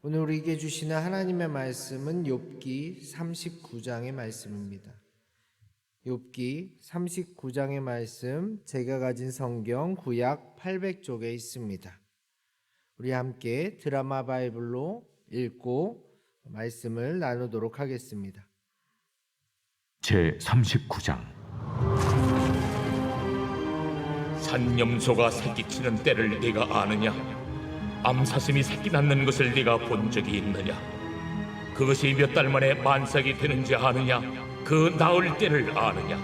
오늘 우리에게 주시는 하나님의 말씀은 욥기 39장의 말씀입니다. 욥기 39장의 말씀, 제가 가진 성경 구약 800쪽에 있습니다. 우리 함께 드라마 바이블로 읽고 말씀을 나누도록 하겠습니다. 제 39장. 산염소가 새끼치는 때를 네가 아느냐? 암사슴이 새끼 낳는 것을 네가 본 적이 있느냐? 그것이 몇 달 만에 만삭이 되는지 아느냐? 그 낳을 때를 아느냐?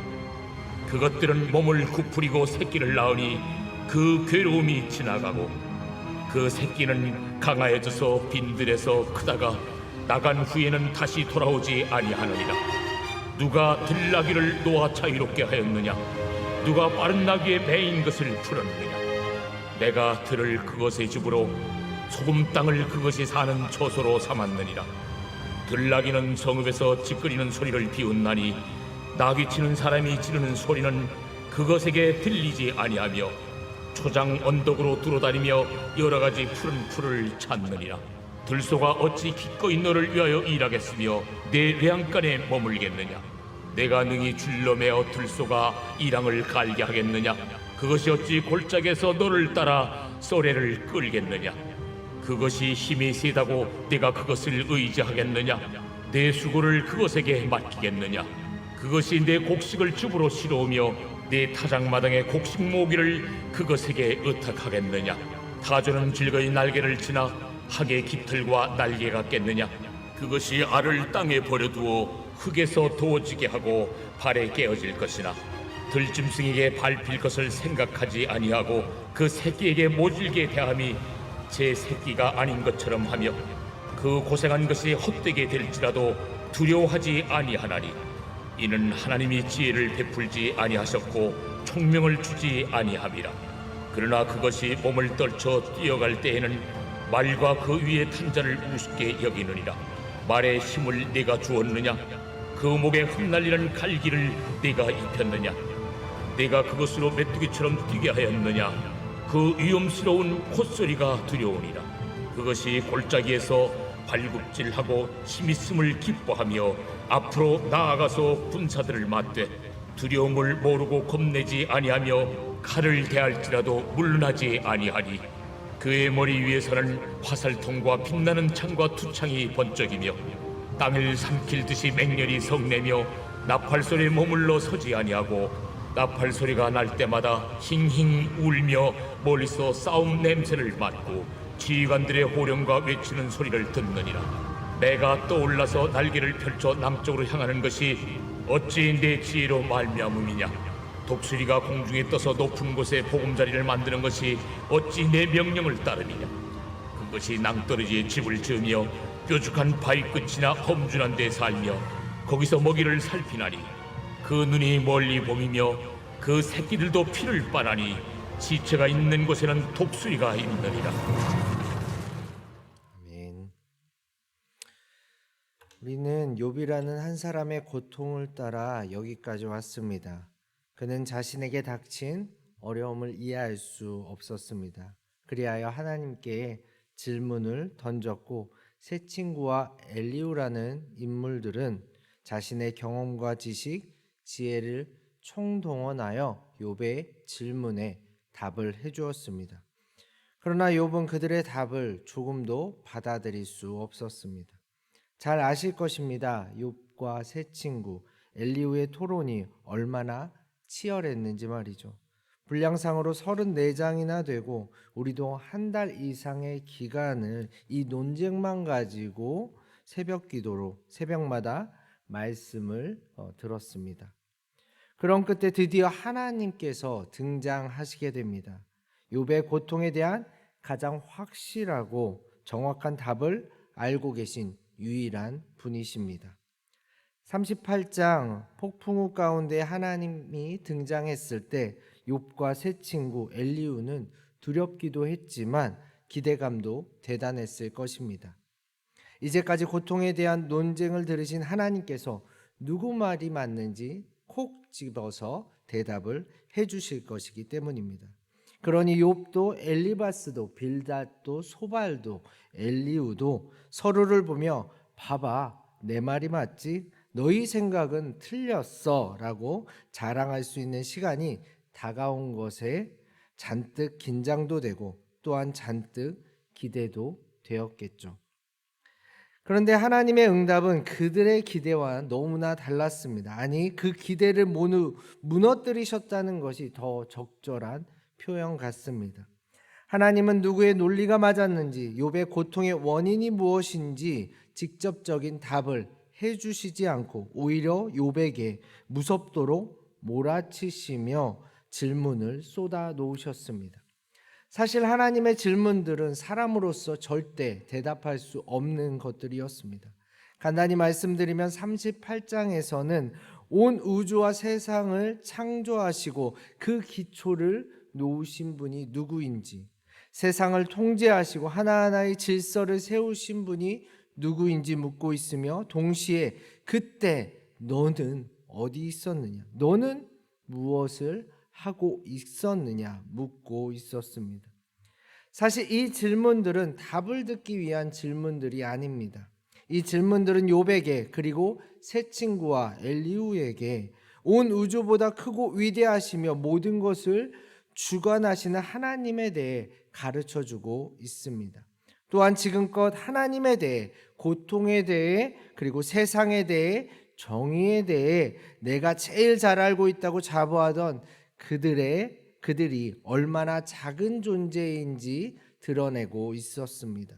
그것들은 몸을 구부리고 새끼를 낳으니 그 괴로움이 지나가고 그 새끼는 강하여져서 빈들에서 크다가 나간 후에는 다시 돌아오지 아니하느니라. 누가 들나귀를 놓아 자유롭게 하였느냐? 누가 빠른 나귀의 배인 것을 풀었느냐? 내가 들을 그것의 집으로 소금 땅을 그것이 사는 처소로 삼았느니라. 들나귀는 성읍에서 찌끄리는 소리를 비웃나니 나귀 치는 사람이 지르는 소리는 그것에게 들리지 아니하며 초장 언덕으로 두루다니며 여러 가지 푸른 풀을 찾느니라. 들소가 어찌 기꺼이 너를 위하여 일하겠으며 내 외양간에 머물겠느냐? 내가 능히 줄러매어 들소가 이랑을 갈게 하겠느냐? 그것이 어찌 골짜기에서 너를 따라 쏘래를 끌겠느냐? 그것이 힘이 세다고 네가 그것을 의지하겠느냐? 내 수고를 그것에게 맡기겠느냐? 그것이 내 곡식을 줍으로 실어오며 내 타작마당의 곡식 모기를 그것에게 의탁하겠느냐? 타조는 즐거이 날개를 치나 학의 깃털과 날개가 깼느냐? 그것이 알을 땅에 버려두어 흙에서 도어지게 하고 발에 깨어질 것이나 들짐승에게 밟힐 것을 생각하지 아니하고 그 새끼에게 모질게 대함이 제 새끼가 아닌 것처럼 하며 그 고생한 것이 헛되게 될지라도 두려워하지 아니하나니 이는 하나님이 지혜를 베풀지 아니하셨고 총명을 주지 아니함이라. 그러나 그것이 몸을 떨쳐 뛰어갈 때에는 말과 그 위에 탄 자를 우습게 여기느니라. 말에 힘을 네가 주었느냐? 그 목에 흩날리는 갈기를 네가 입혔느냐? 네가 그것으로 메뚜기처럼 뛰게 하였느냐? 그 위험스러운 콧소리가 두려우니라. 그것이 골짜기에서 발굽질하고 힘있음을 기뻐하며 앞으로 나아가서 군사들을 맞되 두려움을 모르고 겁내지 아니하며 칼을 대할지라도 물러나지 아니하니 그의 머리 위에서는 화살통과 빛나는 창과 투창이 번쩍이며 땅을 삼킬 듯이 맹렬히 성내며 나팔 소리에 머물러 서지 아니하고 나팔 소리가 날 때마다 힝힝 울며 멀리서 싸움 냄새를 맡고 지휘관들의 호령과 외치는 소리를 듣느니라. 내가 떠올라서 날개를 펼쳐 남쪽으로 향하는 것이 어찌 내 지혜로 말미암음이냐? 독수리가 공중에 떠서 높은 곳에 보금자리를 만드는 것이 어찌 내 명령을 따름이냐? 그것이 낭떠러지에 집을 지으며 뾰족한 바위 끝이나 험준한 데 살며 거기서 먹이를 살피나니 그 눈이 멀리 봄이며 그 새끼들도 피를 빨아니 지체가 있는 곳에는 독수리가 있느니라. 아멘. 우리는 욥이라는 한 사람의 고통을 따라 여기까지 왔습니다. 그는 자신에게 닥친 어려움을 이해할 수 없었습니다. 그리하여 하나님께 질문을 던졌고 세 친구와 엘리후라는 인물들은 자신의 경험과 지식, 지혜를 총동원하여 욥의 질문에 답을 해주었습니다. 그러나 욥은 그들의 답을 조금도 받아들일 수 없었습니다. 잘 아실 것입니다. 욥과 세 친구 엘리후의 토론이 얼마나 치열했는지 말이죠. 분량상으로 34장이나 되고 우리도 한 달 이상의 기간을 이 논쟁만 가지고 새벽 기도로 새벽마다 말씀을 들었습니다. 그런 끝에 드디어 하나님께서 등장하시게 됩니다. 욥의 고통에 대한 가장 확실하고 정확한 답을 알고 계신 유일한 분이십니다. 38장 폭풍우 가운데 하나님이 등장했을 때 욥과 세 친구 엘리후는 두렵기도 했지만 기대감도 대단했을 것입니다. 이제까지 고통에 대한 논쟁을 들으신 하나님께서 누구 말이 맞는지 콕 집어서 대답을 해 주실 것이기 때문입니다. 그러니 욥도 엘리바스도 빌닷도 소발도 엘리우도 서로를 보며 봐봐, 내 말이 맞지? 너희 생각은 틀렸어 라고 자랑할 수 있는 시간이 다가온 것에 잔뜩 긴장도 되고 또한 잔뜩 기대도 되었겠죠. 그런데 하나님의 응답은 그들의 기대와 너무나 달랐습니다. 아니, 그 기대를 모두 무너뜨리셨다는 것이 더 적절한 표현 같습니다. 하나님은 누구의 논리가 맞았는지, 욥의 고통의 원인이 무엇인지 직접적인 답을 해주시지 않고 오히려 욥에게 무섭도록 몰아치시며 질문을 쏟아 놓으셨습니다. 사실 하나님의 질문들은 사람으로서 절대 대답할 수 없는 것들이었습니다. 간단히 말씀드리면 38장에서는 온 우주와 세상을 창조하시고 그 기초를 놓으신 분이 누구인지, 세상을 통제하시고 하나하나의 질서를 세우신 분이 누구인지 묻고 있으며 동시에 그때 너는 어디 있었느냐, 너는 무엇을 하고 있었느냐 묻고 있었습니다. 사실 이 질문들은 답을 듣기 위한 질문들이 아닙니다. 이 질문들은 욥에게 그리고 세 친구와 엘리후에게 온 우주보다 크고 위대하시며 모든 것을 주관하시는 하나님에 대해 가르쳐주고 있습니다. 또한 지금껏 하나님에 대해, 고통에 대해, 그리고 세상에 대해, 정의에 대해 내가 제일 잘 알고 있다고 자부하던 그들이 얼마나 작은 존재인지 드러내고 있었습니다.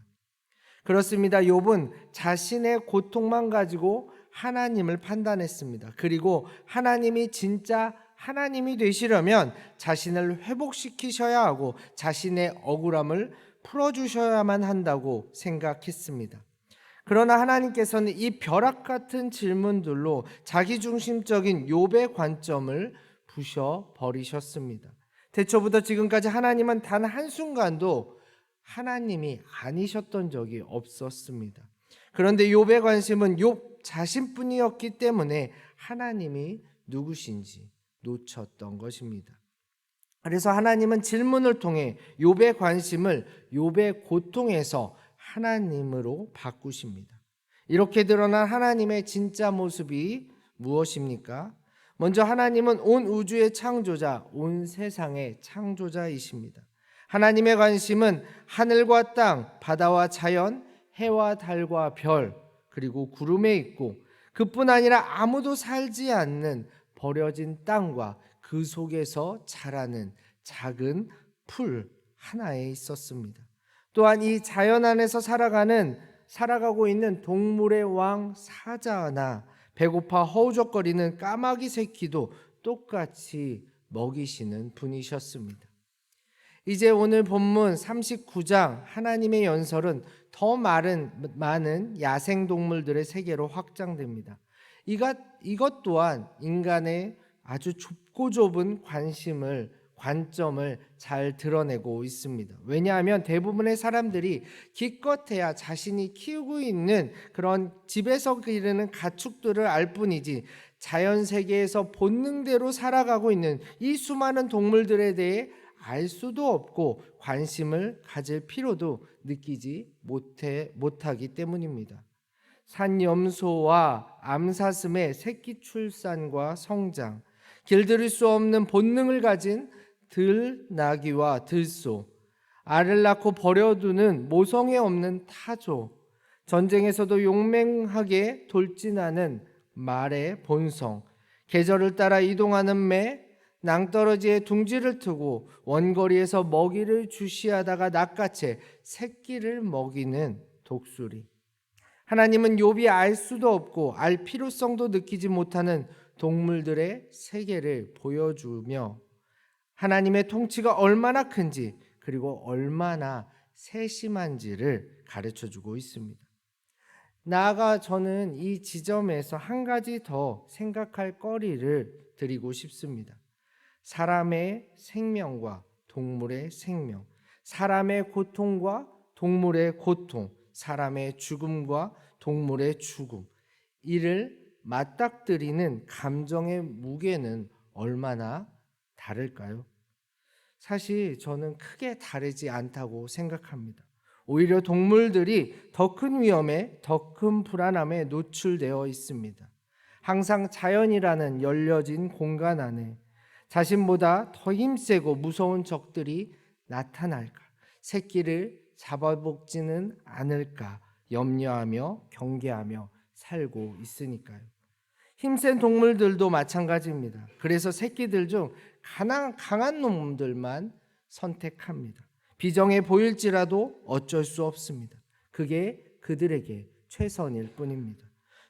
그렇습니다. 욥은 자신의 고통만 가지고 하나님을 판단했습니다. 그리고 하나님이 진짜 하나님이 되시려면 자신을 회복시키셔야 하고 자신의 억울함을 풀어주셔야만 한다고 생각했습니다. 그러나 하나님께서는 이 벼락 같은 질문들로 자기중심적인 욥의 관점을 부셔버리셨습니다. 태초부터 지금까지 하나님은 단 한순간도 하나님이 아니셨던 적이 없었습니다. 그런데 욥의 관심은 욥 자신뿐이었기 때문에 하나님이 누구신지 놓쳤던 것입니다. 그래서 하나님은 질문을 통해 욥의 관심을 욥의 고통에서 하나님으로 바꾸십니다. 이렇게 드러난 하나님의 진짜 모습이 무엇입니까? 먼저 하나님은 온 우주의 창조자, 온 세상의 창조자이십니다. 하나님의 관심은 하늘과 땅, 바다와 자연, 해와 달과 별, 그리고 구름에 있고 그뿐 아니라 아무도 살지 않는 버려진 땅과 그 속에서 자라는 작은 풀 하나에 있었습니다. 또한 이 자연 안에서 살아가고 있는 동물의 왕 사자나 배고파 허우적거리는 까마귀 새끼도 똑같이 먹이시는 분이셨습니다. 이제 오늘 본문 39장 하나님의 연설은 더 많은 야생동물들의 세계로 확장됩니다. 이것 또한 인간의 아주 좁고 좁은 관점을 잘 드러내고 있습니다. 왜냐하면 대부분의 사람들이 기껏해야 자신이 키우고 있는 그런 집에서 기르는 가축들을 알 뿐이지 자연 세계에서 본능대로 살아가고 있는 이 수많은 동물들에 대해 알 수도 없고 관심을 가질 필요도 느끼지 못하기 때문입니다. 산염소와 암사슴의 새끼 출산과 성장, 길들일 수 없는 본능을 가진 들나귀와 들소, 알을 낳고 버려두는 모성애 없는 타조, 전쟁에서도 용맹하게 돌진하는 말의 본성, 계절을 따라 이동하는 매, 낭떠러지에 둥지를 트고 원거리에서 먹이를 주시하다가 낚아채 새끼를 먹이는 독수리. 하나님은 욥이 알 수도 없고 알 필요성도 느끼지 못하는 동물들의 세계를 보여주며 하나님의 통치가 얼마나 큰지 그리고 얼마나 세심한지를 가르쳐주고 있습니다. 나아가 저는 이 지점에서 한 가지 더 생각할 거리를 드리고 싶습니다. 사람의 생명과 동물의 생명, 사람의 고통과 동물의 고통, 사람의 죽음과 동물의 죽음, 이를 맞닥뜨리는 감정의 무게는 얼마나 다를까요? 사실 저는 크게 다르지 않다고 생각합니다. 오히려 동물들이 더 큰 위험에, 더 큰 불안함에 노출되어 있습니다. 항상 자연이라는 열려진 공간 안에 자신보다 더 힘세고 무서운 적들이 나타날까, 새끼를 잡아먹지는 않을까 염려하며 경계하며 살고 있으니까요. 힘센 동물들도 마찬가지입니다. 그래서 새끼들 중 강한 놈들만 선택합니다. 비정해 보일지라도 어쩔 수 없습니다. 그게 그들에게 최선일 뿐입니다.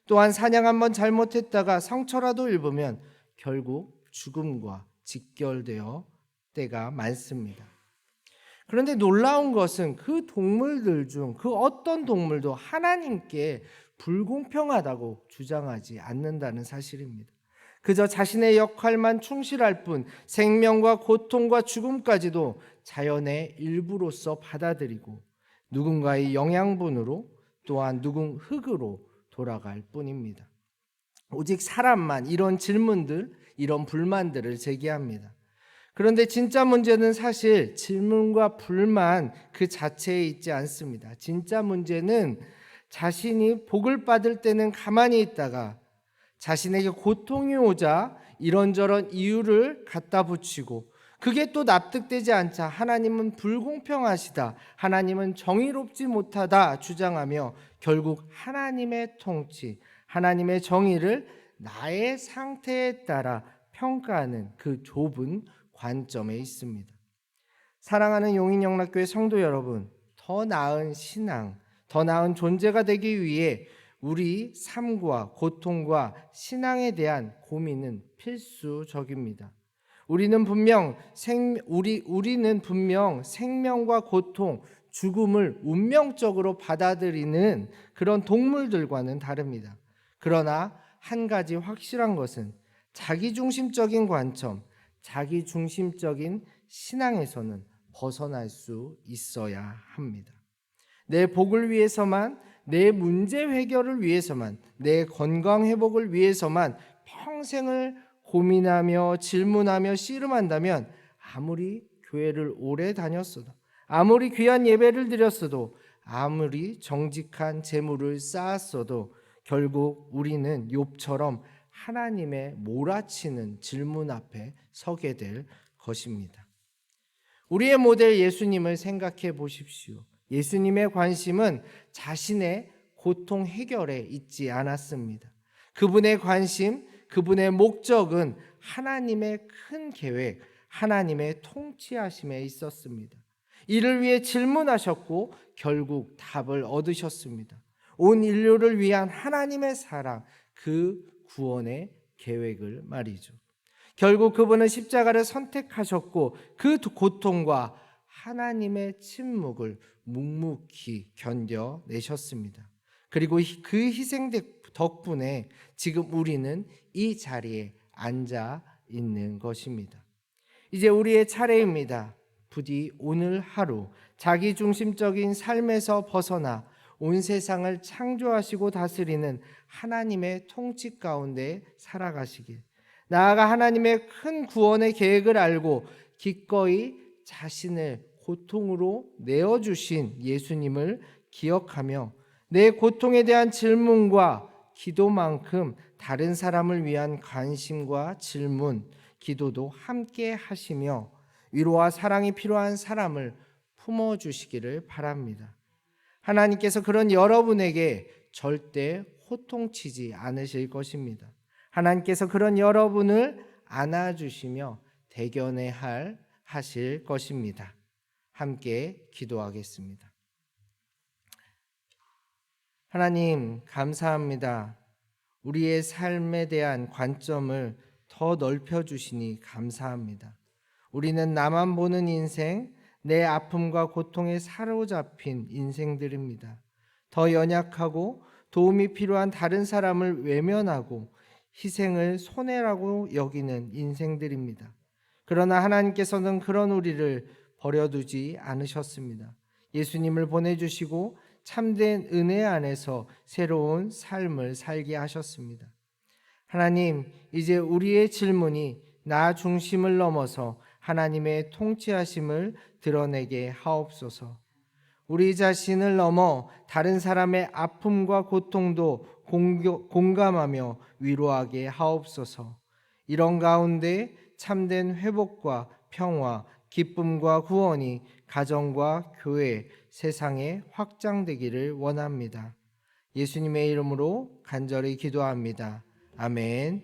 또한 사냥 한번 잘못했다가 상처라도 입으면 결국 죽음과 직결되어 때가 많습니다. 그런데 놀라운 것은 그 동물들 중 그 어떤 동물도 하나님께 불공평하다고 주장하지 않는다는 사실입니다. 그저 자신의 역할만 충실할 뿐 생명과 고통과 죽음까지도 자연의 일부로서 받아들이고 누군가의 영양분으로 또한 흙으로 돌아갈 뿐입니다. 오직 사람만 이런 질문들, 이런 불만들을 제기합니다. 그런데 진짜 문제는 사실 질문과 불만 그 자체에 있지 않습니다. 진짜 문제는 자신이 복을 받을 때는 가만히 있다가 자신에게 고통이 오자 이런저런 이유를 갖다 붙이고 그게 또 납득되지 않자 하나님은 불공평하시다, 하나님은 정의롭지 못하다 주장하며 결국 하나님의 통치, 하나님의 정의를 나의 상태에 따라 평가하는 그 좁은 관점에 있습니다. 사랑하는 용인영락교회 성도 여러분, 더 나은 신앙, 더 나은 존재가 되기 위해 우리 삶과 고통과 신앙에 대한 고민은 필수적입니다. 우리는 분명 생명과 고통, 죽음을 운명적으로 받아들이는 그런 동물들과는 다릅니다. 그러나 한 가지 확실한 것은 자기중심적인 관점, 자기중심적인 신앙에서는 벗어날 수 있어야 합니다. 내 복을 위해서만, 내 문제 해결을 위해서만, 내 건강 회복을 위해서만 평생을 고민하며 질문하며 씨름한다면 아무리 교회를 오래 다녔어도, 아무리 귀한 예배를 드렸어도, 아무리 정직한 재물을 쌓았어도 결국 우리는 욥처럼 하나님의 몰아치는 질문 앞에 서게 될 것입니다. 우리의 모델 예수님을 생각해 보십시오. 예수님의 관심은 자신의 고통 해결에 있지 않았습니다. 그분의 관심, 그분의 목적은 하나님의 큰 계획, 하나님의 통치하심에 있었습니다. 이를 위해 질문하셨고 결국 답을 얻으셨습니다. 온 인류를 위한 하나님의 사랑, 그 구원의 계획을 말이죠. 결국 그분은 십자가를 선택하셨고 그 고통과 하나님의 침묵을 묵묵히 견뎌내셨습니다. 그리고 그 희생 덕분에 지금 우리는 이 자리에 앉아 있는 것입니다. 이제 우리의 차례입니다. 부디 오늘 하루 자기중심적인 삶에서 벗어나 온 세상을 창조하시고 다스리는 하나님의 통치 가운데 살아가시길, 나아가 하나님의 큰 구원의 계획을 알고 기꺼이 자신을 고통으로 내어주신 예수님을 기억하며 내 고통에 대한 질문과 기도만큼 다른 사람을 위한 관심과 질문, 기도도 함께 하시며 위로와 사랑이 필요한 사람을 품어주시기를 바랍니다. 하나님께서 그런 여러분에게 절대 호통치지 않으실 것입니다. 하나님께서 그런 여러분을 안아주시며 대견해 하실 것입니다. 함께 기도하겠습니다. 하나님, 감사합니다. 우리의 삶에 대한 관점을 더 넓혀주시니 감사합니다. 우리는 나만 보는 인생, 내 아픔과 고통에 사로잡힌 인생들입니다. 더 연약하고 도움이 필요한 다른 사람을 외면하고 희생을 손해라고 여기는 인생들입니다. 그러나 하나님께서는 그런 우리를 버려두지 않으셨습니다. 예수님을 보내주시고 참된 은혜 안에서 새로운 삶을 살게 하셨습니다. 하나님, 이제 우리의 질문이 나 중심을 넘어서 하나님의 통치하심을 드러내게 하옵소서. 우리 자신을 넘어 다른 사람의 아픔과 고통도 공감하며 위로하게 하옵소서. 이런 가운데 참된 회복과 평화, 기쁨과 구원이 가정과 교회, 세상에 확장되기를 원합니다. 예수님의 이름으로 간절히 기도합니다. 아멘.